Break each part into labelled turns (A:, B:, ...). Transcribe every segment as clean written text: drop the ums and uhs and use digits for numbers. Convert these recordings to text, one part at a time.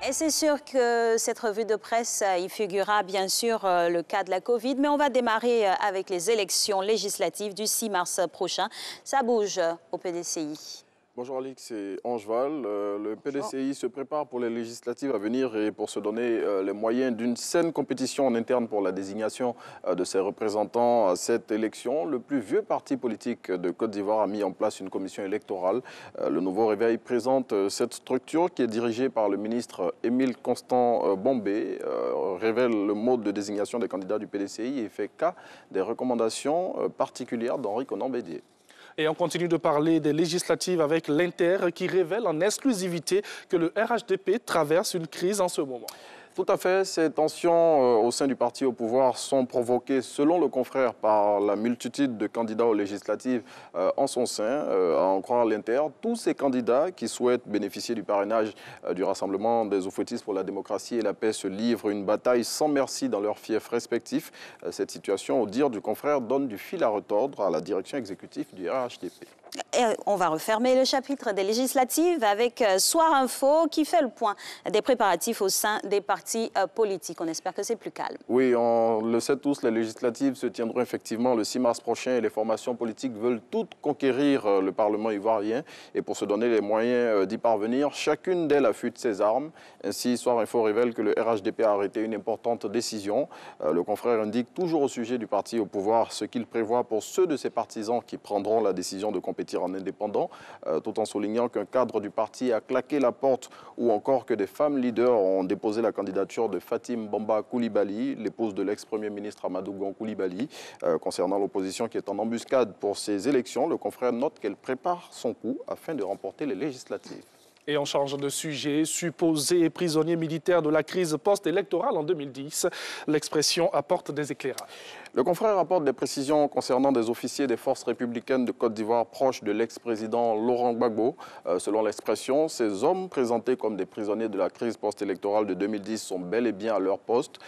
A: Et c'est sûr que cette revue de presse, il figurera bien sûr le cas de la Covid, mais on va démarrer avec les élections législatives du 6 mars prochain. Ça bouge au PDCI.
B: Bonjour Alix, c'est Angeval. Le PDCI se prépare pour les législatives à venir et pour se donner les moyens d'une saine compétition en interne pour la désignation de ses représentants à cette élection. Le plus vieux parti politique de Côte d'Ivoire a mis en place une commission électorale. Le Nouveau Réveil présente cette structure qui est dirigée par le ministre Émile Constant Bombé, révèle le mode de désignation des candidats du PDCI et fait cas des recommandations particulières d'Henri Konan Bédié.
C: Et on continue de parler des législatives avec l'Inter qui révèle en exclusivité que le RHDP traverse une crise en ce moment.
B: Tout à fait. Ces tensions au sein du parti au pouvoir sont provoquées, selon le confrère, par la multitude de candidats aux législatives en son sein, à en croire l'Inter. Tous ces candidats qui souhaitent bénéficier du parrainage du Rassemblement des Oufouettistes pour la démocratie et la paix se livrent une bataille sans merci dans leurs fiefs respectifs. Cette situation, au dire du confrère, donne du fil à retordre à la direction exécutive du RHDP.
A: Et on va refermer le chapitre des législatives avec Soir Info qui fait le point des préparatifs au sein des partis politiques. On espère que c'est plus calme.
B: Oui, on le sait tous, les législatives se tiendront effectivement le 6 mars prochain et les formations politiques veulent toutes conquérir le Parlement ivoirien. Et pour se donner les moyens d'y parvenir, chacune d'elles affûte ses armes. Ainsi, Soir Info révèle que le RHDP a arrêté une importante décision. Le confrère indique toujours au sujet du parti au pouvoir ce qu'il prévoit pour ceux de ses partisans qui prendront la décision de compétir en indépendant, tout en soulignant qu'un cadre du parti a claqué la porte ou encore que des femmes leaders ont déposé la candidature de Fatim Bamba Coulibaly, l'épouse de l'ex-premier ministre Amadou Gon Coulibaly. Concernant l'opposition qui est en embuscade pour ces élections, le confrère note qu'elle prépare son coup afin de remporter les législatives.
C: Et on change de sujet. Supposé prisonnier militaire de la crise post-électorale en 2010, l'expression apporte des éclairages.
B: Le confrère apporte des précisions concernant des officiers des forces républicaines de Côte d'Ivoire proches de l'ex-président Laurent Gbagbo. Selon l'expression, ces hommes présentés comme des prisonniers de la crise post-électorale de 2010 sont bel et bien à leur poste.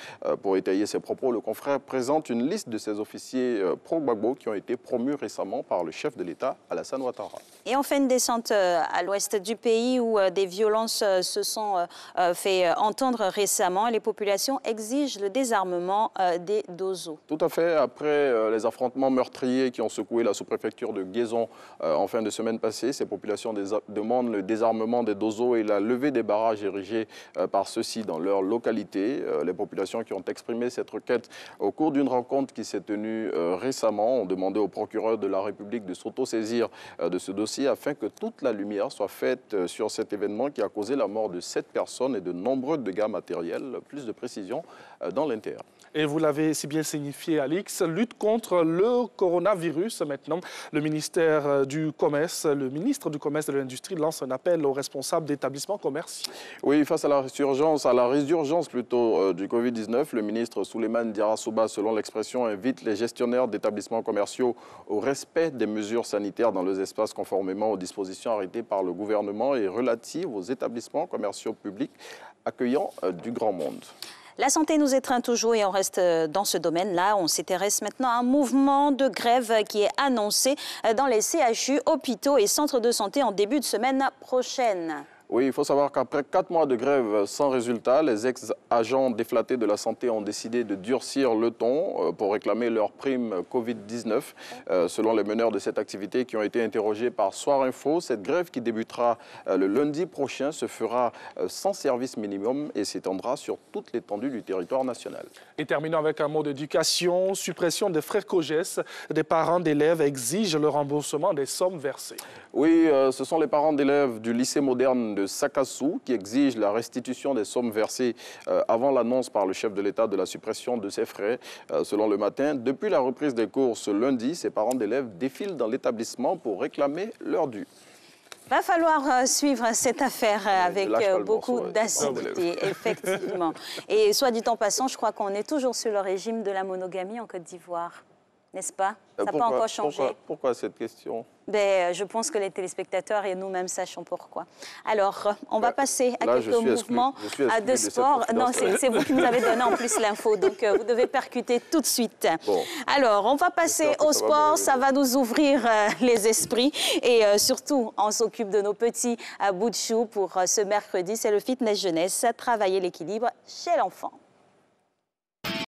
B: Pour étayer ses propos, le confrère présente une liste de ces officiers pro-Gbagbo qui ont été promus récemment par le chef de l'État, Alassane Ouattara.
A: Et on fait une descente à l'ouest du pays où des violences se sont fait entendre récemment. Les populations exigent le désarmement des Dozo.
B: Tout à fait. Après les affrontements meurtriers qui ont secoué la sous-préfecture de Guézon en fin de semaine passée, ces populations demandent le désarmement des Dozo et la levée des barrages érigés par ceux-ci dans leur localité. Les populations qui ont exprimé cette requête au cours d'une rencontre qui s'est tenue récemment ont demandé au procureur de la République de s'autosaisir de ce dossier afin que toute la lumière soit faite sur cet événement qui a causé la mort de 7 personnes et de nombreux dégâts matériels. Plus de précisions dans l'Inter.
C: Et vous l'avez si bien signifié, Alix, lutte contre le coronavirus. Maintenant, le ministère du Commerce, le ministre du Commerce et de l'Industrie lance un appel aux responsables d'établissements commerciaux.
B: Oui, face à la résurgence plutôt du Covid-19, le ministre Souleymane Diarra-Souba, selon l'expression, invite les gestionnaires d'établissements commerciaux au respect des mesures sanitaires dans les espaces conformément aux dispositions arrêtées par le gouvernement et relatives aux établissements commerciaux publics accueillant du grand monde.
A: La santé nous étreint toujours et on reste dans ce domaine-là. On s'intéresse maintenant à un mouvement de grève qui est annoncé dans les CHU, hôpitaux et centres de santé en début de semaine prochaine.
B: Oui, il faut savoir qu'après 4 mois de grève sans résultat, les ex-agents déflatés de la santé ont décidé de durcir le ton pour réclamer leur prime Covid-19. Selon les meneurs de cette activité qui ont été interrogés par Soir Info, cette grève qui débutera le lundi prochain se fera sans service minimum et s'étendra sur toute l'étendue du territoire national.
C: Et terminons avec un mot d'éducation. Suppression des frais COGES. Des parents d'élèves exigent le remboursement des sommes versées.
B: Oui, ce sont les parents d'élèves du lycée moderne de Sakassou qui exigent la restitution des sommes versées avant l'annonce par le chef de l'État de la suppression de ces frais. Selon Le Matin, depuis la reprise des cours ce lundi, ces parents d'élèves défilent dans l'établissement pour réclamer leur dû.
A: Va falloir suivre cette affaire avec beaucoup d'assiduité, effectivement. Et soit dit en passant, je crois qu'on est toujours sur le régime de la monogamie en Côte d'Ivoire. n'est-ce pas? Ça n'a pas encore changé.
B: Pourquoi cette question?
A: Je pense que les téléspectateurs et nous-mêmes sachons pourquoi. Alors, on va passer à quelques mouvements de sport. Non, c'est vous qui nous avez donné en plus l'info, donc vous devez percuter tout de suite. Bon. Alors, on va passer au sport, ça va nous ouvrir les esprits et surtout, on s'occupe de nos petits bouts de chou pour ce mercredi. C'est le fitness jeunesse, travailler l'équilibre chez l'enfant.